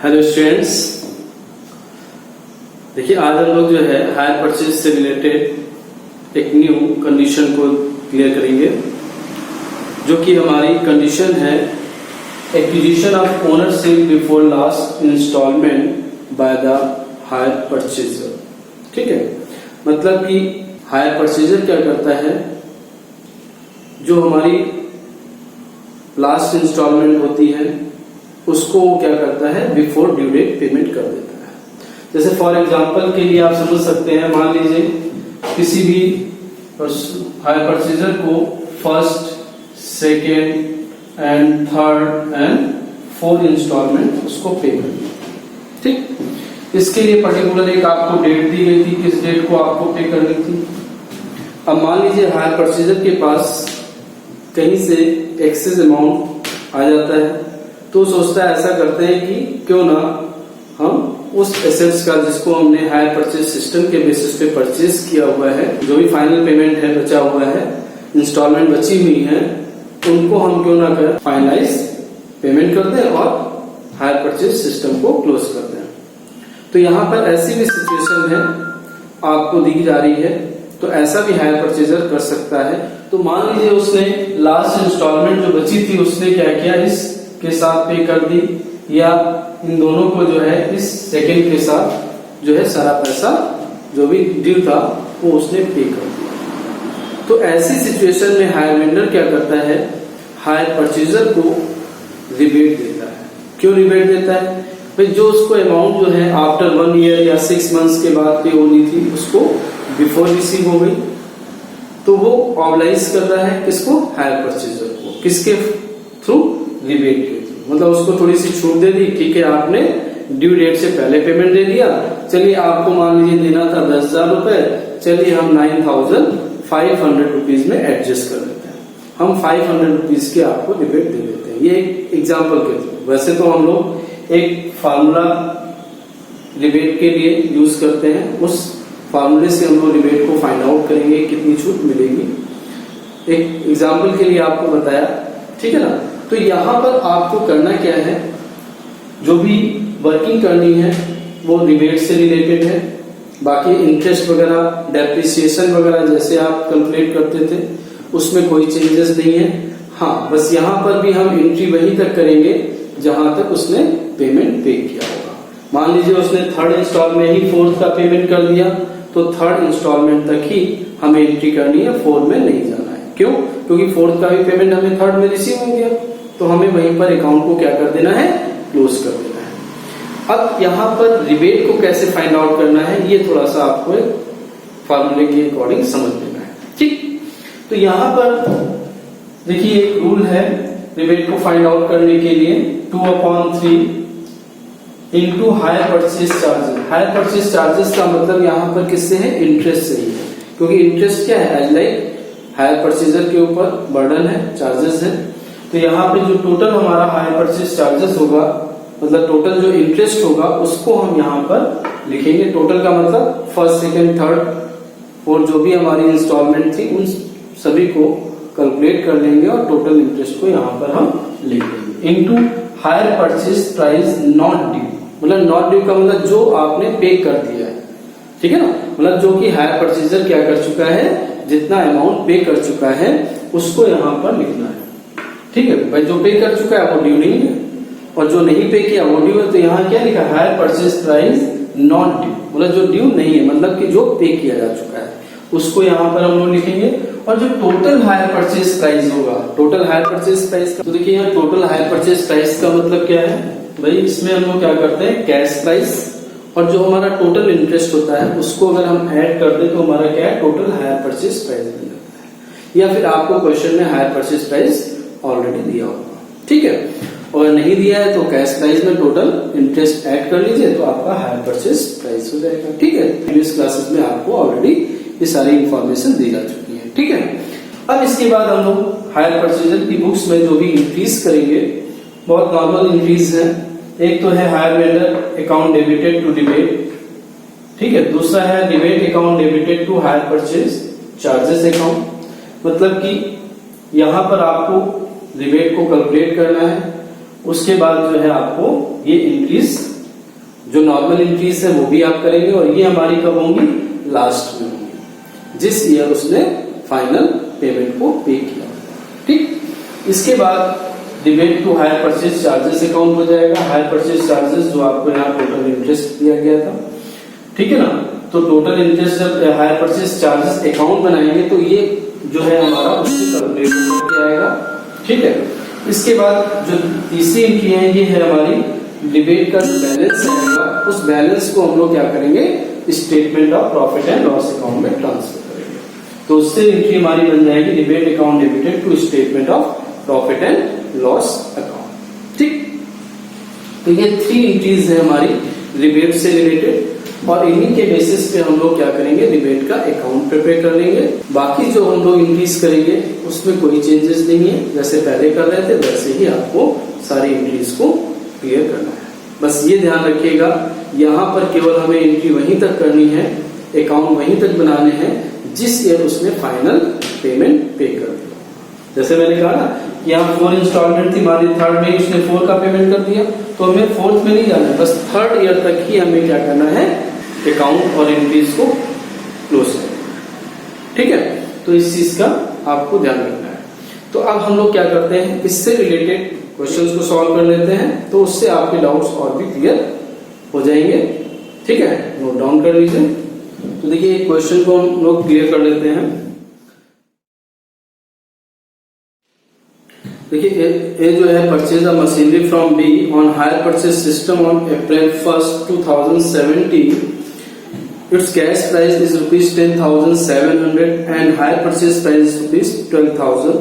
Hello students, देखिए आज हम लोग जो है हायर परचेज से रिलेटेड एक न्यू कंडीशन को क्लियर करेंगे, जो कि हमारी कंडीशन है acquisition of ownership before last instalment by the hire purchaser. ठीक है, मतलब कि हायर परचेजर क्या करता है, जो हमारी लास्ट इंस्टॉलमेंट होती है उसको वो क्या करता है, बिफोर ड्यू डेट पेमेंट कर देता है। जैसे फॉर एग्जांपल के लिए आप समझ सकते हैं, मान लीजिए किसी भी हायर परचेजर को first, second and third and fourth instalment उसको पे करनी। ठीक, इसके लिए पर्टिकुलर एक आपको डेट दी गई थी, किस डेट को आपको पे करनी थी। अब मान लीजिए हायर परचेजर के पास कहीं से एक्सेस अमाउंट आ जाता है, तो सोचता है ऐसा करते हैं कि क्यों ना हम उस एसेट्स का जिसको हमने हायर परचेज सिस्टम के बेसिस पे परचेज किया हुआ है, जो भी फाइनल पेमेंट है बचा हुआ है, इंस्टॉलमेंट बची हुई है, उनको हम क्यों ना कर फाइनलाइज पेमेंट कर दें और हायर परचेज सिस्टम को क्लोज कर दें। तो यहाँ पर ऐसी भी सिचुएशन है आपको दी जा रही है, तो ऐसा भी हायर परचेजर कर सकता है। तो मान लीजिए उसने लास्ट इंस्टॉलमेंट जो बची थी उसने क्या किया, इस के साथ पे कर दी, या इन दोनों को जो है इस सेकंड के साथ जो है सारा पैसा जो भी ड्यू था वो उसने पे कर दिया। तो ऐसी सिचुएशन में हायर वेंडर क्या करता है, हायर परचेजर को रिबेट देता है। क्यों रिबेट देता है भाई, जो उसको अमाउंट जो है आफ्टर 1 ईयर या 6 मंथ्स के बाद पे होनी थी उसको बिफोर रिसीव हो गई, तो वो ऑब्लाइज कर रहा है किसको, हायर परचेजर को। किसके थ्रू, रिबेट के थ्रू। मतलब उसको थोड़ी सी छूट दे दी, ठीक है आपने ड्यू डेट से पहले पेमेंट दे दिया, चलिए आपको मान लीजिए देना था 10,000 रुपए, चलिए हम 9,500 रुपीज में एडजस्ट कर लेते हैं, हम 500 रुपीज के आपको रिबेट दे देते हैं। ये एक एग्जाम्पल के थ्रू। वैसे तो हम लोग एक फार्मूला रिबेट के लिए यूज करते हैं, उस फार्मूले से हम लोग रिबेट को फाइंड आउट करेंगे कितनी छूट मिलेगी। एक एग्जाम्पल के लिए आपको बताया, ठीक है ना। तो यहाँ पर आपको करना क्या है, जो भी वर्किंग करनी है वो रिबेट से रिलेटेड है। बाकी इंटरेस्ट वगैरह, डेप्रिसिएशन वगैरह जैसे आप कैलकुलेट करते थे उसमें कोई चेंजेस नहीं है। हाँ, बस यहाँ पर भी हम एंट्री वहीं तक करेंगे जहां तक उसने पेमेंट पे किया होगा। मान लीजिए उसने थर्ड इंस्टॉल में ही फोर्थ का पेमेंट कर दिया, तो थर्ड इंस्टॉलमेंट तक ही हमें एंट्री करनी है, फोर्थ में नहीं जाना है। क्यों? क्योंकि फोर्थ का भी पेमेंट हमें थर्ड में रिसीव हो गया, तो हमें वहीं पर अकाउंट को क्या कर देना है, क्लोज कर देना है। अब यहाँ पर रिबेट को कैसे फाइंड आउट करना है, ये थोड़ा सा आपको एक फार्मूले के अकॉर्डिंग समझ लेना है। ठीक, तो यहाँ पर देखिए एक रूल है रिबेट को फाइंड आउट करने के लिए, 2/3 into hire purchase charges. Hire purchase charges का मतलब यहाँ पर किससे है, इंटरेस्ट से ही है, क्योंकि इंटरेस्ट क्या है, एज लाइक हायर परचेजर के ऊपर बर्डन है, चार्जेस है। तो यहाँ पे जो टोटल हमारा हायर परचेज चार्जेस होगा, मतलब टोटल जो इंटरेस्ट होगा उसको हम यहाँ पर लिखेंगे। टोटल का मतलब फर्स्ट, सेकेंड, थर्ड और जो भी हमारी इंस्टॉलमेंट थी उन सभी को कैलकुलेट कर लेंगे और टोटल इंटरेस्ट को यहाँ पर हम लिख देंगे into hire purchase price not due. मतलब नॉट ड्यू का मतलब जो आपने पे कर दिया है, ठीक है ना। मतलब जो कि हायर परचेजर क्या कर चुका है, जितना अमाउंट पे कर चुका है उसको यहाँ पर लिखना है। ठीक है भाई, जो पे कर चुका है वो ड्यू नहीं है और जो नहीं पे किया वो ड्यू है। तो यहाँ क्या लिखा, hire purchase price not due, मतलब जो ड्यू नहीं है, मतलब कि जो पे किया जा चुका है उसको यहाँ पर हम लोग लिखेंगे। और जो टोटल हायर परचेज प्राइस होगा, टोटल हायर परचेज प्राइस का, तो देखिए यहाँ टोटल हायर परचेज प्राइस का मतलब क्या है भाई, इसमें हम लोग क्या करते हैं, कैश प्राइस और जो हमारा टोटल इंटरेस्ट होता है उसको अगर हम ऐड कर दें तो हमारा क्या है, टोटल हायर परचेज प्राइस बन जाता है। या फिर आपको क्वेश्चन में हायर परचेज प्राइस ऑलरेडी दिया होगा, ठीक है। और नहीं दिया है तो कैश प्राइस में टोटल इंटरेस्ट ऐड कर लीजिए, तो आपका हायर परचेज प्राइस हो जाएगा। ठीक है, प्रीवियस क्लासेस में आपको ऑलरेडी ये सारी इंफॉर्मेशन दी जा चुकी है। ठीक है, अब इसके बाद हम लोग हायर परचेजर की बुक्स में जो भी इंक्रीज करेंगे, बहुत नॉर्मल इंक्रीज है। एक तो है hire vendor account debited to rebate, ठीक है। दूसरा है rebate account debited to hire purchase charges account. मतलब कि यहाँ पर आपको रिबेट को कैलकुलेट करना है, उसके बाद जो है आपको ये इंक्रीज जो नॉर्मल एंट्रीज है वो भी आप करेंगे, और ये हमारी कब होंगी, लास्ट में होंगी, जिस ईयर उसने फाइनल पेमेंट को पे किया। ठीक, इसके बाद debit to hire purchase charges account हो जाएगा। हायर परचेज चार्जेस जो आपको यहाँ टोटल इंटरेस्ट दिया गया था, ठीक है ना, तो टोटल इंटरेस्ट जब हायर परचेज चार्जेस अकाउंट बनाएंगे तो ये जो है हमारा उससे कैलकुलेट होकर आएगा। ठीक है, इसके बाद जो तीसरी एंट्री है ये है हमारी डिबेट का जो बैलेंस आएगा, उस बैलेंस को हम लोग क्या करेंगे, statement of profit and loss account में ट्रांसफर करेंगे। तो उससे एंट्री हमारी बन जाएगी debit account debited to statement of profit and loss account. ठीक, तो ये 3 एंट्रीज है हमारी रिबेट से रिलेटेड, और इन्हीं के बेसिस पे हम लोग क्या करेंगे, रिबेट का अकाउंट प्रिपेयर कर लेंगे। बाकी जो हम लोग एंट्रीज करेंगे उसमें कोई चेंजेस नहीं है, जैसे पहले कर रहे थे वैसे ही आपको सारी एंट्रीज को क्लियर करना है। बस ये ध्यान रखिएगा, यहाँ पर केवल हमें एंट्री वहीं तक करनी है, अकाउंट वहीं तक बनाने हैं जिस ईयर उसने फाइनल पेमेंट पे कर दिया। जैसे मैंने कहा ना, यहाँ 4 इंस्टॉलमेंट थी, मान ली 3rd में उसने 4 का पेमेंट कर दिया, तो हमें 4th में नहीं जाना है, बस 3rd ईयर तक ही हमें क्या करना है, अकाउंट और एंट्रीज को क्लोज करना। ठीक है, तो इस चीज का आपको ध्यान रखना है। तो अब हम लोग क्या करते हैं, इससे रिलेटेड क्वेश्चंस को सॉल्व कर लेते हैं, तो उससे आपके डाउट्स और भी क्लियर हो जाएंगे। ठीक है, नोट डाउन कर लीजिए। तो देखिए एक क्वेश्चन को हम लोग क्लियर कर लेते हैं। देखिए ये जो है, purchase a machinery from be on hire purchase system on April 1, 2017. Its cash price is ₹10,700 and hire purchase price is ₹12,000,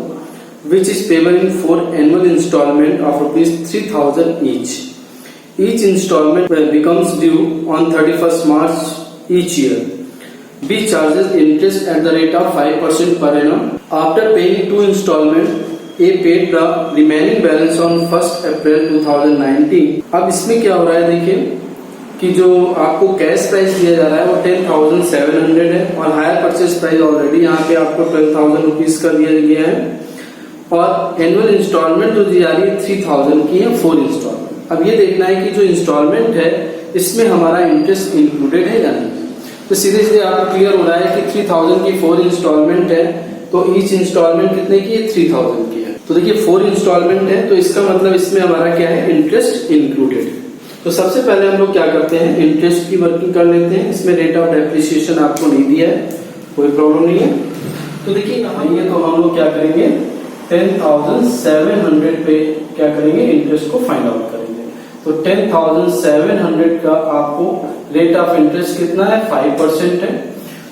which is payable in 4 annual installment of ₹3,000 each. Each installment becomes due on 31st March each year. B charges interest at the rate of 5% per annum. After paying 2 installments, A paid the remaining balance on 1st April 2019. अब इसमें क्या हो रहा है, देखिए कि जो आपको कैश प्राइस दिया जा रहा है वो 10,700 है, और हायर परचेज प्राइस ऑलरेडी यहाँ पे आपको 12,000 रुपीज का दिया गया है, और एनुअल इंस्टॉलमेंट जो दी जा रही है 3,000 की है, 4 इंस्टॉलमेंट। अब ये देखना है कि जो इंस्टॉलमेंट है इसमें हमारा इंटरेस्ट इंक्लूडेड है या नहीं। तो सीधे सीधे आपको क्लियर हो रहा है कि 3,000 की 4 इंस्टॉलमेंट है, तो ईच इंस्टॉलमेंट कितने की है, 3,000 की है। तो देखिए 4 इंस्टॉलमेंट है, तो इसका मतलब इसमें हमारा क्या है, इंटरेस्ट इंक्लूडेड है। तो सबसे पहले हम लोग क्या करते हैं, इंटरेस्ट की वर्किंग कर लेते हैं। इसमें रेट ऑफ डेप्रिसिएशन आपको नहीं दिया है, कोई प्रॉब्लम नहीं है। तो देखिए ये तो हम लोग क्या करेंगे, 10,700 पे क्या करेंगे, इंटरेस्ट को फाइंड आउट करेंगे। तो 10,700 का आपको रेट ऑफ इंटरेस्ट कितना है, 5% है।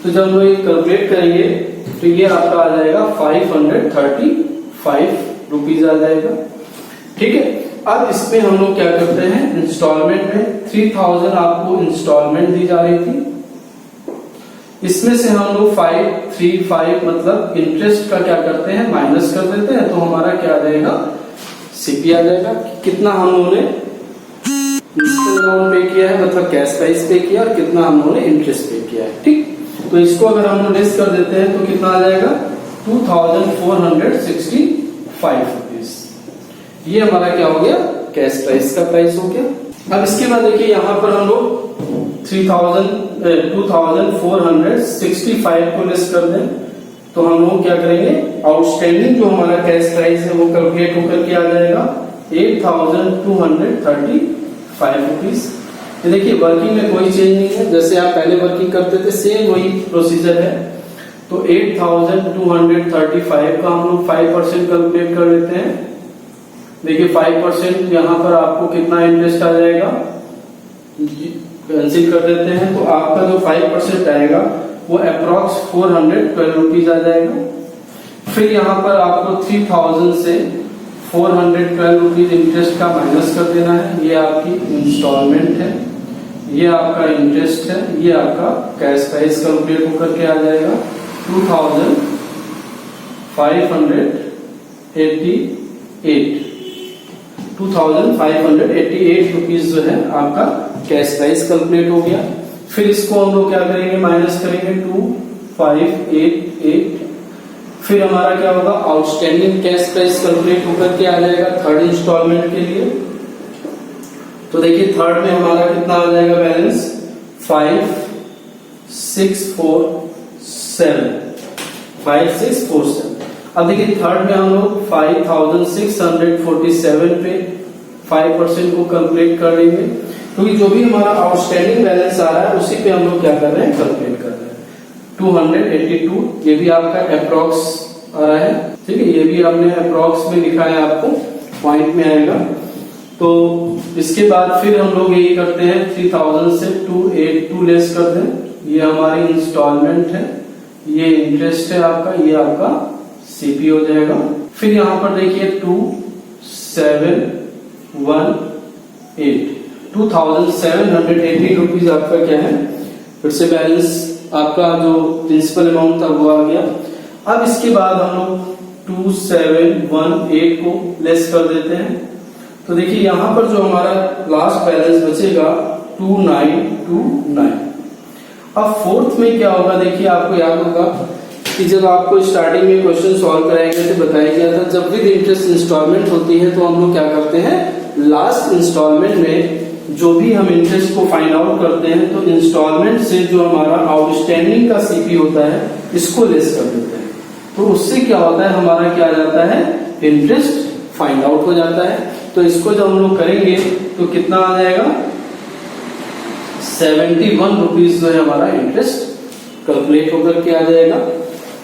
तो जब हम लोग कैलकुलेट करेंगे तो ये आपका आ जाएगा 535 रुपीज आ जाएगा। ठीक है, अब इसमें हम लोग क्या करते हैं, इंस्टॉलमेंट में 3,000 आपको इंस्टॉलमेंट दी जा रही थी, इसमें से हम लोग 535 मतलब इंटरेस्ट का क्या करते हैं, माइनस कर देते हैं। तो हमारा क्या आ जाएगा, सीपी आ जाएगा। कितना हम लोगों ने अमाउंट पे किया है, मतलब कैश प्राइस पे किया, और कितना हम लोगों ने इंटरेस्ट पे किया है। ठीक, तो इसको अगर हम लोग लेस कर देते हैं तो कितना आ जाएगा, 2,465 रुपीज। ये हमारा क्या हो गया, कैश प्राइस का प्राइस हो गया। अब इसके बाद देखिए यहाँ पर हम लोग 2,465 को लेस कर दें, तो हम लोग क्या करेंगे, आउटस्टैंडिंग जो हमारा कैश प्राइस है वो कैलकुलेट होकर के आ जाएगा 8,235 रुपीज। ये देखिए वर्किंग में कोई चेंज नहीं है, जैसे आप पहले वर्किंग करते थे सेम वही प्रोसीजर है। तो 8,235 का हम लोग 5% कैलकुलेट कर लेते हैं। देखिए 5% यहाँ पर आपको कितना इंटरेस्ट आ जाएगा, कैंसिल कर देते हैं, तो आपका जो 5% आएगा वो अप्रॉक्स 412 रुपीज आ जाएगा। फिर यहाँ पर आपको 3,000 से 412 रुपीज इंटरेस्ट का माइनस कर देना है। ये आपकी इंस्टॉलमेंट है, ये आपका इंटरेस्ट है, ये आपका कैश प्राइस कैलकुलेट होकर के आ जाएगा 2,588 रुपीज जो है आपका कैश प्राइस कैलकुलेट हो गया। फिर इसको हम लोग क्या करेंगे, माइनस करेंगे 2,588। फिर हमारा क्या होगा, आउटस्टैंडिंग कैश प्राइस कैलकुलेट होकर के आ जाएगा 3rd इंस्टॉलमेंट के लिए। तो देखिए थर्ड में हमारा कितना आ जाएगा बैलेंस 5647। अब देखिए थर्ड में हम लोग 5647 पे 5% को कैलकुलेट कर लेंगे, क्योंकि जो भी हमारा आउटस्टैंडिंग बैलेंस आ रहा है उसी पे हम लोग क्या कर रहे हैं, कैलकुलेट कर रहे हैं। 282 ये भी आपका अप्रॉक्स आ रहा है, ठीक है, ये भी आपने अप्रॉक्स में लिखा है, आपको पॉइंट में आएगा। तो इसके बाद फिर हम लोग यही करते हैं 3000 से 282 लेस करते हैं, ये हमारी इंस्टॉलमेंट है, ये इंटरेस्ट है आपका, ये आपका सीपी हो जाएगा। फिर यहाँ पर देखिए 2780 रुपीज आपका क्या है, फिर से बैलेंस आपका जो प्रिंसिपल अमाउंट था वो आ गया। अब इसके बाद हम लोग 2718 को लेस कर देते हैं, तो देखिए यहां पर जो हमारा लास्ट बैलेंस बचेगा 2929। अब फोर्थ में क्या होगा, देखिए आपको याद होगा कि जब आपको स्टार्टिंग में क्वेश्चन सॉल्व कराएंगे तो बताया गया था जब विद इंटरेस्ट इंस्टॉलमेंट होती है तो हम लोग क्या करते हैं, लास्ट इंस्टॉलमेंट में जो भी हम इंटरेस्ट को फाइंड आउट करते हैं तो इंस्टॉलमेंट से जो हमारा आउटस्टैंडिंग का सीपी होता है इसको लेस कर देते हैं, तो उससे क्या होता है, हमारा क्या आ जाता है, इंटरेस्ट फाइंड आउट हो जाता है। तो इसको जब हम लोग करेंगे तो कितना आ जाएगा, 71 रुपीज जो है हमारा इंटरेस्ट कैलकुलेट होकर के आ जाएगा,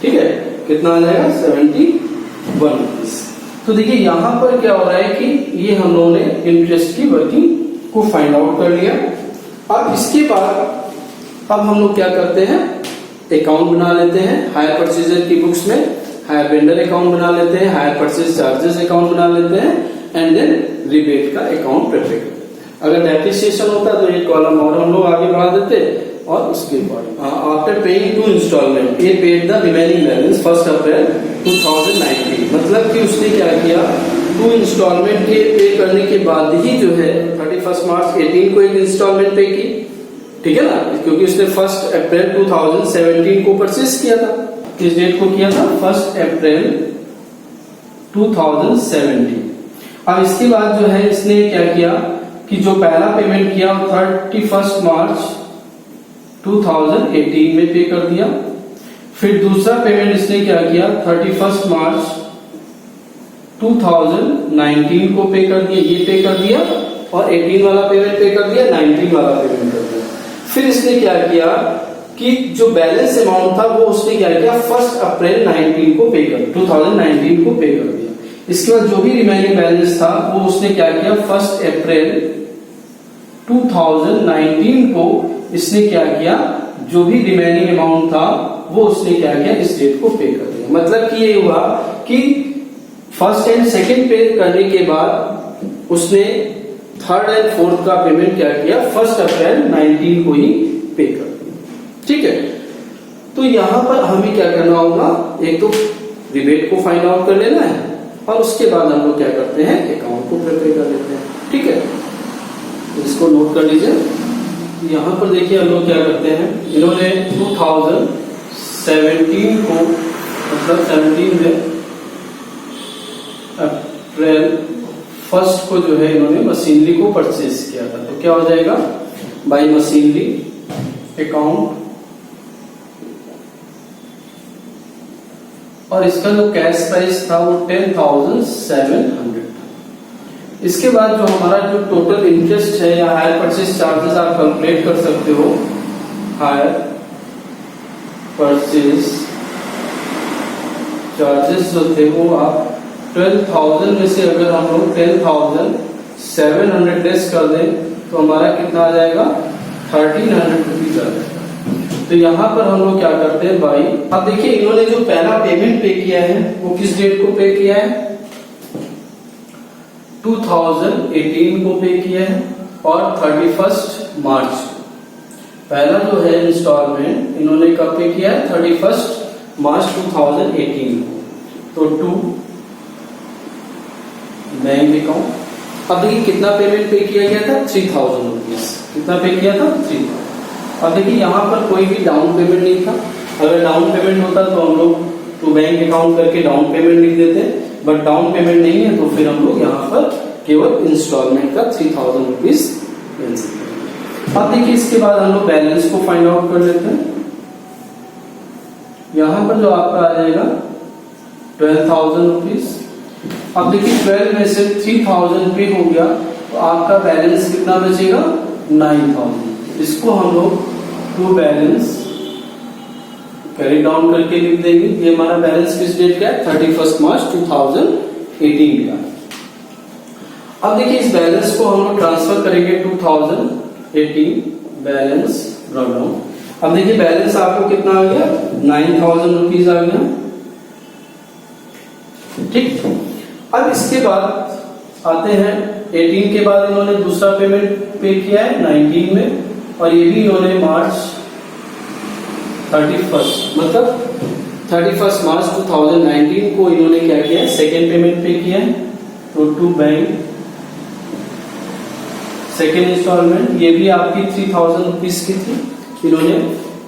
ठीक है, कितना आ जाएगा 71 रुपीज। तो देखिए यहां पर क्या हो रहा है कि ये हम लोगों ने इंटरेस्ट की वर्किंग को फाइंड आउट कर लिया। अब इसके बाद अब हम लोग क्या करते हैं, अकाउंट बना लेते हैं, हायर परचेजर की बुक्स में हायर वेंडर अकाउंट बना लेते हैं, हायर परचेज चार्जेस अकाउंट बना लेते हैं, एंड देन रिबेट का अकाउंट प्रिपेयर कर देते हैं। अगर डेप्रिसिएशन होता तो एक कॉलम और हम लोग आगे बढ़ा देते, और उसके बाद आफ्टर पेइंग 2 इंस्टॉलमेंट ये पेड द रिमेनिंग बैलेंस 1 अप्रैल 2019, मतलब कि उसने क्या किया, 2 इंस्टॉलमेंट के पे करने के बाद ही जो है 31 मार्च 18 को एक इंस्टॉलमेंट पे की, ठीक है ना, क्योंकि उसने 1 अप्रैल 2017 को परचेज किया था। किस डेट को किया था, 1 अप्रैल 2017। अब इसके बाद जो है इसने क्या किया कि जो पहला पेमेंट किया 31 मार्च 2018 में पे कर दिया। फिर दूसरा पेमेंट इसने क्या किया 31 मार्च 2019 को पे कर दिया, ये पे कर दिया, और 18 वाला पेमेंट पे कर दिया, 19 वाला पेमेंट कर दिया। फिर इसने क्या किया कि जो बैलेंस अमाउंट था वो उसने क्या किया 1 अप्रैल 2019 को पे कर दिया। इसके बाद जो भी रिमेनिंग बैलेंस था वो उसने क्या किया 1 अप्रैल 2019 को इसने क्या किया, जो भी रिमेनिंग अमाउंट था वो उसने क्या किया, इस डेट को पे कर दिया। मतलब कि ये हुआ कि फर्स्ट एंड सेकंड पे करने के बाद उसने थर्ड एंड फोर्थ का पेमेंट क्या किया 1 अप्रैल 2019 को ही पे कर दिया, ठीक है। तो यहां पर हमें क्या करना होगा, एक तो रिबेट को फाइंड आउट कर लेना है, और उसके बाद हम लोग क्या करते हैं, अकाउंट को प्रिपेयर कर लेते हैं, ठीक है। तो इसको नोट कर लीजिए। यहां पर देखिए हम लोग क्या करते हैं, इन्होंने 2017 को मतलब 17 में अप्रैल 1 को जो है इन्होंने मशीनरी को परचेज किया था, तो क्या हो जाएगा, बाय मशीनरी अकाउंट, और इसका जो कैश प्राइस था वो 10,700 था। इसके बाद जो हमारा जो टोटल इंटरेस्ट है या हायर परचेज चार्जेस आप कैलकुलेट कर सकते हो, हायर परचेज चार्जेस जो थे वो आप 12,000 में से अगर हम लोग 10,700 लेस कर दें तो हमारा कितना आ जाएगा 1,300 रुपीज आ जाएगा। तो यहाँ पर हम लोग क्या करते हैं भाई, अब देखिए इन्होंने जो पहला पेमेंट पे किया है वो किस डेट को पे किया है, 2018 को पे किया है, और 31 मार्च पहला जो है इंस्टॉलमेंट इन्होंने कब पे किया है 31 मार्च 2018 को। तो 2 बैंक अकाउंट, अब देखिए कितना पेमेंट पे किया गया था 3,000 रुपीज, कितना पे किया था 3,000। अब देखिए यहाँ पर कोई भी डाउन पेमेंट नहीं था, अगर डाउन पेमेंट होता तो हम लोग तो बैंक अकाउंट करके डाउन पेमेंट लिख देते, बट डाउन पेमेंट नहीं है तो फिर हम लोग यहाँ पर केवल इंस्टॉलमेंट का 3000 रुपीज कैंसिल करेंगे। अब देखिए इसके बाद हम लोग बैलेंस को फाइंड आउट कर लेते हैं। यहां पर जो आपका आ जाएगा 12,000 रुपीज। अब देखिए 12 में से 3000 पे हो गया तो आपका बैलेंस कितना बचेगा 9,000। इसको हम लोग टू बैलेंस कैरी डाउन करके लिख देंगे। ये हमारा बैलेंस किस डेट का है 31 मार्च 2018 का। अब देखिए इस बैलेंस को हम लोग ट्रांसफर करेंगे 2018 बैलेंस ड्रॉप डाउन। अब देखिए बैलेंस आपको कितना आ गया 9,000 रुपीज आ गया। ठीक, अब इसके बाद आते हैं 18 के बाद इन्होंने दूसरा पेमेंट पे किया है 19 में, और ये भी इन्होंने मार्च 31 मतलब 31 मार्च 2019 को इन्होंने क्या किया है सेकेंड पेमेंट पे किया है। तो टू बैंक सेकेंड इंस्टॉलमेंट, ये भी आपकी 3000 रुपीज की थी, इन्होंने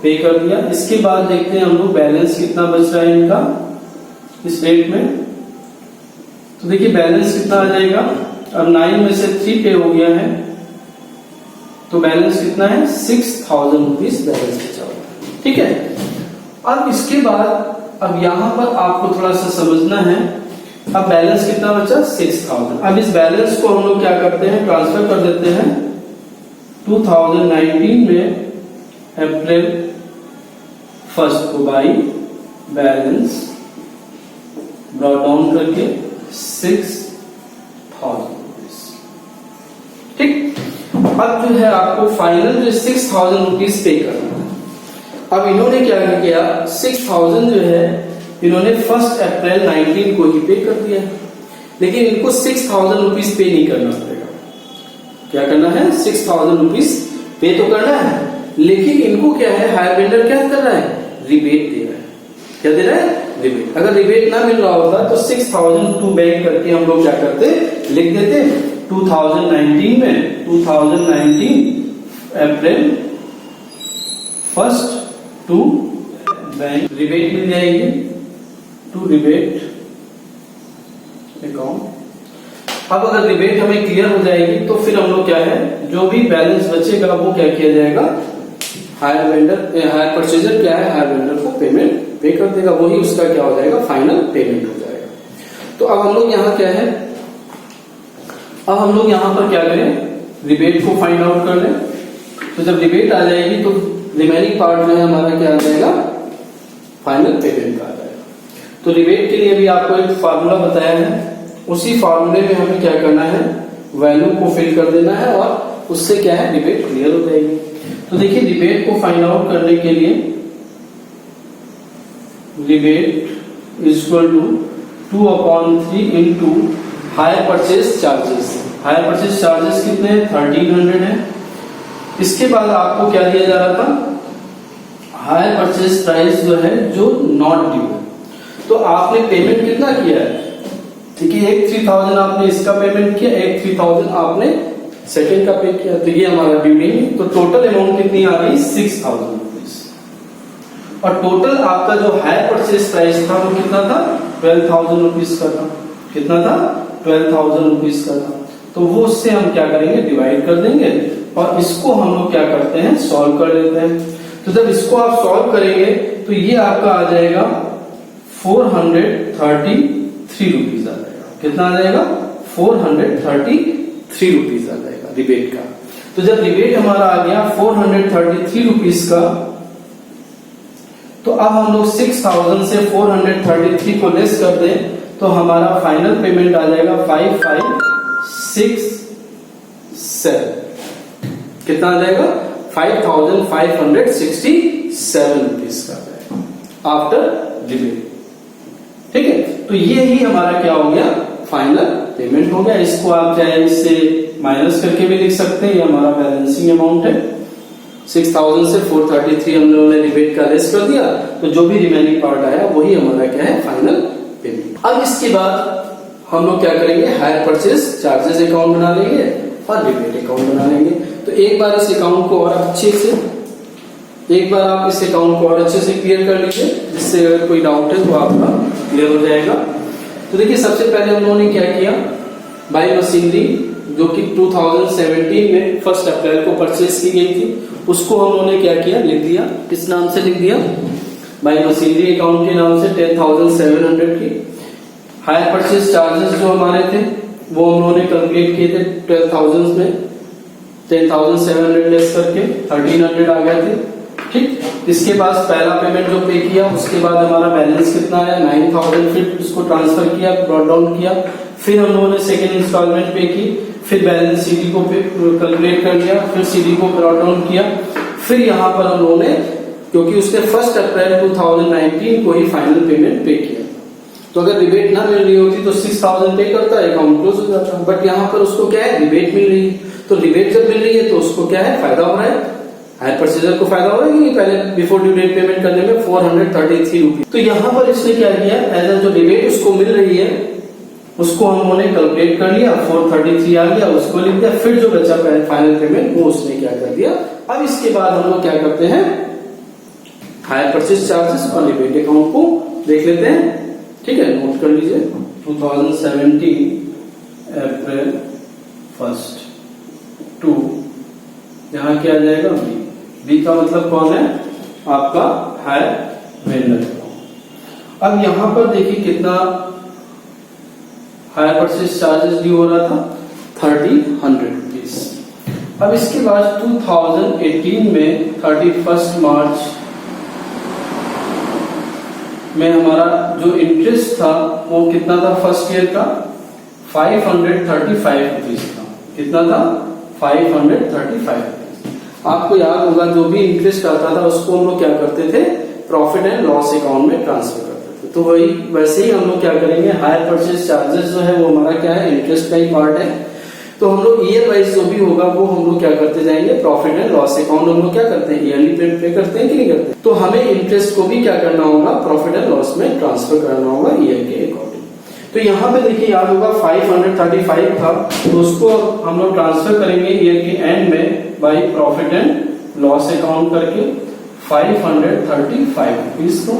पे कर दिया। इसके बाद देखते हैं हम लोग बैलेंस कितना बच रहा है इनका इस डेट में। तो देखिए बैलेंस कितना आ जाएगा, अब 9 में से 3 पे हो गया है तो बैलेंस कितना है 6000 रुपीज बैलेंस बचा हुआ है। ठीक है, अब इसके बाद अब यहां पर आपको थोड़ा सा समझना है। अब बैलेंस कितना बचा 6000। अब इस बैलेंस को हम लोग क्या करते हैं ट्रांसफर कर देते हैं 2019 में अप्रैल 1 को बाई बैलेंस ब्रॉट डाउन करके 6000 रुपीज। ठीक, अब जो है आपको फाइनल जो 6000 रुपीज पे करना है। अब इन्होंने क्या किया 6000 जो है इन्होंने 1 अप्रैल 19 को ही पे कर दिया, लेकिन इनको 6000 रुपीज पे नहीं करना पड़ेगा। क्या करना है 6000 रुपीज पे तो करना है, लेकिन इनको क्या है हायर वेंडर क्या कर रहा है रिबेट दे रहा है। क्या दे रहा है रिबेट। अगर रिबेट ना मिल रहा होता तो 6000 टू बैंक करके हम लोग क्या करते लिख देते 2019 में 2019 अप्रैल 1 टू बैंक रिबेट मिल जाएगी टू रिबेट अकाउंट। अब अगर रिबेट हमें क्लियर हो जाएगी तो फिर हम लोग क्या है जो भी बैलेंस बचेगा वो क्या किया जाएगा हायर परचेजर क्या है हायर वेंडर को पेमेंट पे कर देगा, वही उसका क्या हो जाएगा फाइनल पेमेंट हो जाएगा। तो अब हम लोग यहाँ क्या है अब हम लोग यहाँ पर क्या करें रिबेट को फाइंड आउट कर लें। तो जब रिबेट आ जाएगी तो रिमेनिंग पार्ट जो है हमारा क्या आ जाएगा फाइनल पेमेंट का आ जाएगा। तो रिबेट के लिए भी आपको एक फार्मूला बताया है, उसी फार्मूले में हमें क्या करना है वैल्यू को फिल कर देना है और उससे क्या है रिबेट क्लियर हो जाएगी। तो देखिए रिबेट को फाइंड आउट करने के लिए rebate is equal to 2/3 into hire purchase charges. Hire purchase charges कितने हैं 1300 है। इसके बाद आपको क्या दिया जा रहा था हायर परचेज प्राइस जो है जो नॉट ड्यू है। तो आपने पेमेंट कितना किया है देखिए एक 3000 आपने इसका पेमेंट किया, एक 3000 आपने सेकेंड का पे किया, तो ये हमारा ड्यू नहीं। तो टोटल अमाउंट कितनी आ गई 6000 रुपीज। और टोटल आपका जो हायर परचेज प्राइस था वो कितना था 12,000 रुपीज का था। कितना था 12,000 रुपीज का था। तो वो उससे हम क्या करेंगे डिवाइड कर देंगे और इसको हम लोग क्या करते हैं सॉल्व कर लेते हैं। तो जब इसको आप सॉल्व करेंगे तो ये आपका आ जाएगा 433 रुपीज आ जाएगा। कितना आ जाएगा 433 रुपीज आ जाएगा रिबेट का। तो जब रिबेट हमारा आ गया 433 रुपीज का, तो अब हम लोग 6000 से 433 को लेस कर दें तो हमारा फाइनल पेमेंट आ जाएगा 5567। कितना आ जाएगा 5567 रुपीज का आफ्टर रिबेट। ठीक है, तो ये ही हमारा क्या हो गया फाइनल पेमेंट हो गया। इसको आप चाहे इससे माइनस करके भी लिख सकते हैं, ये हमारा बैलेंसिंग अमाउंट है। 6000 से 433 हम लोगों ने रिबेट का लेस कर दिया, तो जो भी रिमेनिंग पार्ट आया वही हमारा क्या है फाइनल पेमेंट। अब इसके बाद हम लोग क्या करेंगे हायर परचेज चार्जेस अकाउंट बना लेंगे और रिबेट अकाउंट बना लेंगे। तो एक बार इस अकाउंट को और अच्छे से आप इस अकाउंट को और अच्छे से क्लियर कर लीजिए, जिससे अगर कोई डाउट है तो आपका क्लियर हो जाएगा। तो देखिए सबसे पहले हम लोगों ने क्या किया बाई मशीनरी जो कि 2017 में 1 अप्रैल को परचेज की गई थी, उसको हम लोगों ने क्या किया, लिख दिया। किस नाम से लिख दिया, बाई मशीनरी अकाउंट के नाम से 10,700 की। हायर परचेज चार्जेस जो हमारे थे वो हम लोगों ने कैलकुलेट किए थे 12,000 में, 10,700 लेस करके 1,300 आ गए थे। ठीक, इसके बाद पहला पेमेंट जो पे किया उसके बाद हमारा बैलेंस कितना आया 9,000, फिर उसको ट्रांसफर किया, ब्रॉट डाउन किया। फिर हम लोगों ने सेकेंड इंस्टॉलमेंट पे की, फिर बैलेंस सीडी को कैलकुलेट कर लिया, फिर सीडी को ब्रॉट डाउन किया। फिर यहाँ पर हम लोगों ने, क्योंकि उसने 1 अप्रैल 2019 को ही फाइनल पेमेंट पे किया, तो अगर रिबेट ना मिल रही होती तो 6,000 पे करता, अकाउंट क्लोज हो जाता। बट यहाँ पर उसको क्या है, रिबेट मिल रही है, तो रिबेट जब मिल रही है तो उसको क्या है, फायदा हो रहा है, हायर परचेजर को फायदा हो रहा है कि पहले बिफोर ड्यू डेट पेमेंट करने में 433 रुपीज। तो यहाँ पर इसने क्या किया, एज जो रिबेट उसको मिल रही है उसको हम लोगों ने कैलकुलेट कर लिया, 433 आ गया, उसको लिख दिया। फिर जो बचा फाइनल पेमेंट वो उसने क्या कर दिया। अब इसके बाद हम लोग क्या करते हैं, हायर परचेज चार्जेस और रिबेट अकाउंट को देख लेते हैं। ठीक है, नोट कर लीजिए 2017 अप्रैल 1 टू, यहाँ क्या आ जाएगा, बी का मतलब कौन है, आपका हायर वेंडर। अब यहां पर देखिए कितना हायर परचेज चार्जेस ड्यू हो रहा था, 3,100 रुपीज। अब इसके बाद 2018 में 31 मार्च में हमारा जो इंटरेस्ट था वो कितना था, फर्स्ट ईयर का 535 रुपीज था। कितना था, 535 रुपीज। आपको याद होगा जो भी इंटरेस्ट आता था उसको हम लोग क्या करते थे, प्रॉफिट एंड लॉस अकाउंट में ट्रांसफर करते थे। तो वही वैसे ही हम लोग क्या करेंगे, हायर परचेज चार्जेस जो है वो हमारा क्या है, इंटरेस्ट का ही पार्ट है। तो हम लोग ईयर वाइज जो भी होगा वो हम लोग क्या करते जाएंगे, प्रॉफिट एंड लॉस अकाउंट हम लोग क्या करते हैं, ईयरली पे करते हैं कि नहीं करते। तो हमें इंटरेस्ट को भी क्या करना होगा, प्रॉफिट एंड लॉस में ट्रांसफर करना होगा ईयर के अकॉर्डिंग। तो यहाँ पे देखिए याद होगा 535 था, तो उसको हम लोग ट्रांसफर करेंगे ईयर के एंड में by profit and loss account करके 535 रुपीज को।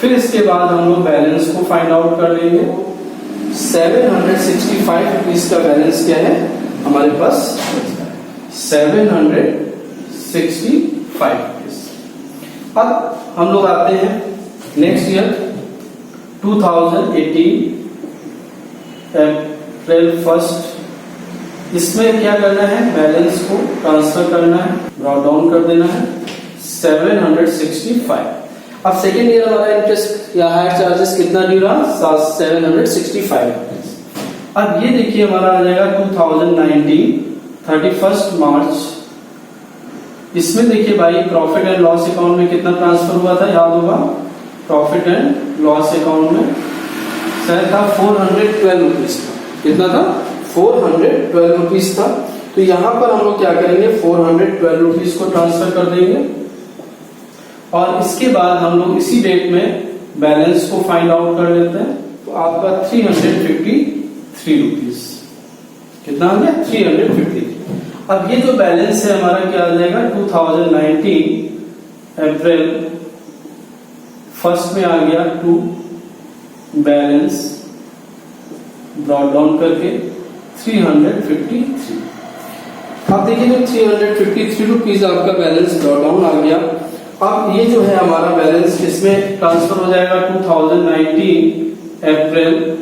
फिर इसके बाद हम लोग बैलेंस को फाइंड आउट कर लेंगे। 765 रुपीज का बैलेंस क्या है हमारे पास, 765 रुपीज। अब हम लोग आते हैं नेक्स्ट ईयर 2018 अप्रैल 1। इसमें क्या करना है, बैलेंस को ट्रांसफर करना है, ब्रॉट डाउन कर देना है 765। अब सेकेंड ईयर हमारा इंटरेस्ट या हायर चार्जेस कितना ड्यू रहा, 765 रुपीज। अब ये देखिए हमारा आ जाएगा 2019 31 मार्च। इसमें देखिए भाई प्रॉफिट एंड लॉस अकाउंट में कितना ट्रांसफर हुआ था, याद होगा, प्रॉफिट एंड लॉस अकाउंट में शायद था 412 रुपीज था। कितना था, 412 रुपीज था। तो यहां पर हम लोग क्या करेंगे, 412 रुपीज को ट्रांसफर कर देंगे और इसके बाद हम लोग इसी डेट में बैलेंस को फाइंड आउट कर लेते हैं। तो आपका 353 रुपीज, कितना आ गया, 353। अब ये जो बैलेंस है हमारा क्या आ जाएगा, 2019 अप्रैल 1 में आ गया टू बैलेंस ब्रॉट डाउन करके 353। अब देखिए जो 353 रुपीज आपका बैलेंस ब्रॉट डाउन आ गया। अब ये जो है हमारा बैलेंस इसमें ट्रांसफर हो जाएगा 2019 अप्रैल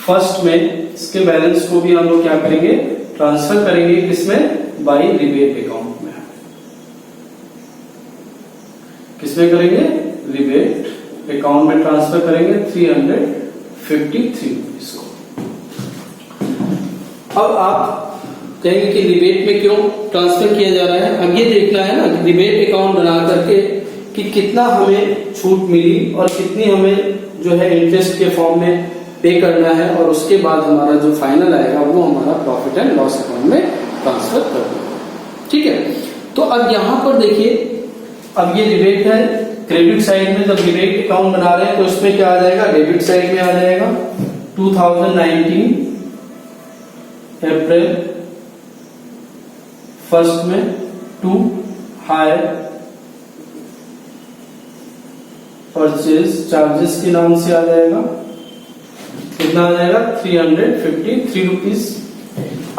1 में। इसके बैलेंस को भी हम लोग क्या करेंगे, ट्रांसफर करेंगे किसमें, बाई रिबेट अकाउंट में। किसमें करेंगे, रिबेट अकाउंट में ट्रांसफर करेंगे 353 रुपीज को। अब आप कहेंगे कि रिबेट में क्यों ट्रांसफर किया जा रहा है। अब ये देखना है ना रिबेट अकाउंट बना करके कि कितना हमें छूट मिली और कितनी हमें जो है इंटरेस्ट के फॉर्म में पे करना है, और उसके बाद हमारा जो फाइनल आएगा वो हमारा प्रॉफिट एंड लॉस अकाउंट में ट्रांसफर कर देंगे। ठीक है, तो अब यहां पर देखिए, अब ये रिबेट है, क्रेडिट साइड में जब रिबेट अकाउंट बना रहे हैं तो उसमें क्या आ जाएगा, डेबिट साइड में आ जाएगा 2019 अप्रैल 1 में टू हायर परचेज चार्जेस के नाम से आ जाएगा कितना आ जाएगा 353 रुपीज।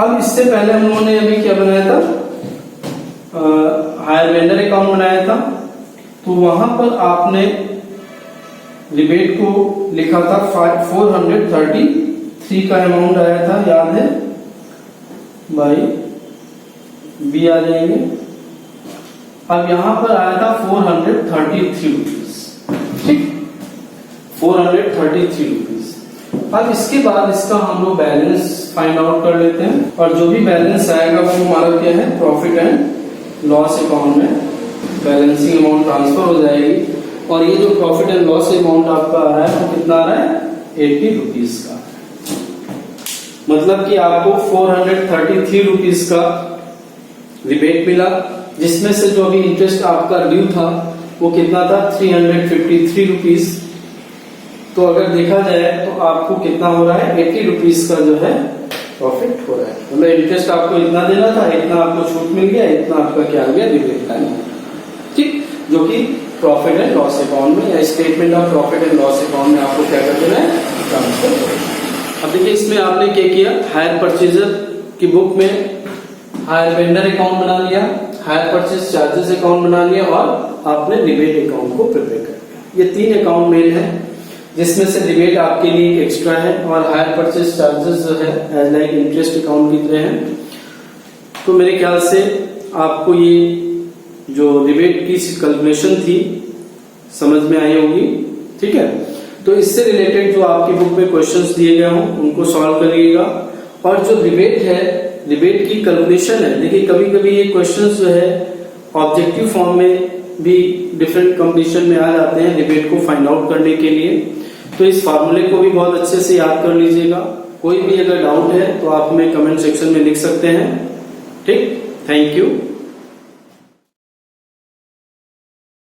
अब इससे पहले हम लोगों ने अभी क्या बनाया था, हायर वेंडर अकाउंट बनाया था, तो वहां पर आपने रिबेट को लिखा था 433 का अमाउंट आया था, याद है भाई, बी आ जाएंगे। अब यहां पर आया था 433 रुपीज, ठीक, 433 रुपीज। अब इसके बाद इसका हम लोग बैलेंस फाइंड आउट कर लेते हैं, और जो भी बैलेंस आएगा वो हमारा क्या है, प्रॉफिट एंड लॉस अकाउंट में बैलेंसिंग अमाउंट ट्रांसफर हो जाएगी। और ये जो प्रॉफिट एंड लॉस अमाउंट आपका आ रहा है वो कितना आ रहा है, 80 रुपीज का। मतलब कि आपको 433 रुपीज का रिबेट मिला, जिसमें से जो अभी इंटरेस्ट आपका ड्यू था वो कितना था, 353 रुपीज। तो अगर देखा जाए तो आपको कितना हो रहा है, 80 रुपीज का जो है प्रॉफिट हो रहा है। मतलब इंटरेस्ट आपको इतना देना था, इतना आपको छूट मिल गया, इतना आपका क्या आ गया, रिबेट का, ठीक, जो कि प्रॉफिट एंड लॉस अकाउंट में या statement of profit and loss account में आपको क्या कर देना है, ट्रांसफर करो। अब देखिए इसमें आपने क्या किया, हायर परचेजर की बुक में हायर वेंडर अकाउंट बना लिया, हायर परचेज चार्जेस अकाउंट बना लिया, और आपने रिबेट अकाउंट को प्रिपेयर कर दिया। ये 3 अकाउंट मेन है, जिसमें से रिबेट आपके लिए एक्स्ट्रा है, और हायर परचेज चार्जेस जो है एज लाइक इंटरेस्ट अकाउंट की तरह है। तो मेरे ख्याल से आपको ये जो रिबेट की कैलकुलेशन थी समझ में आई होगी, ठीक है। तो इससे रिलेटेड जो आपकी बुक में क्वेश्चंस दिए गए हों उनको सॉल्व करिएगा। और जो रिबेट है, रिबेट की कैलकुलेशन है, देखिए कभी कभी ये क्वेश्चंस जो है ऑब्जेक्टिव फॉर्म में भी डिफरेंट कंडीशन में आ जाते हैं रिबेट को फाइंड आउट करने के लिए। तो इस फार्मूले को भी बहुत अच्छे से याद कर लीजिएगा। कोई भी अगर डाउट है तो आप हमें कमेंट सेक्शन में लिख सकते हैं, ठीक। Thank you.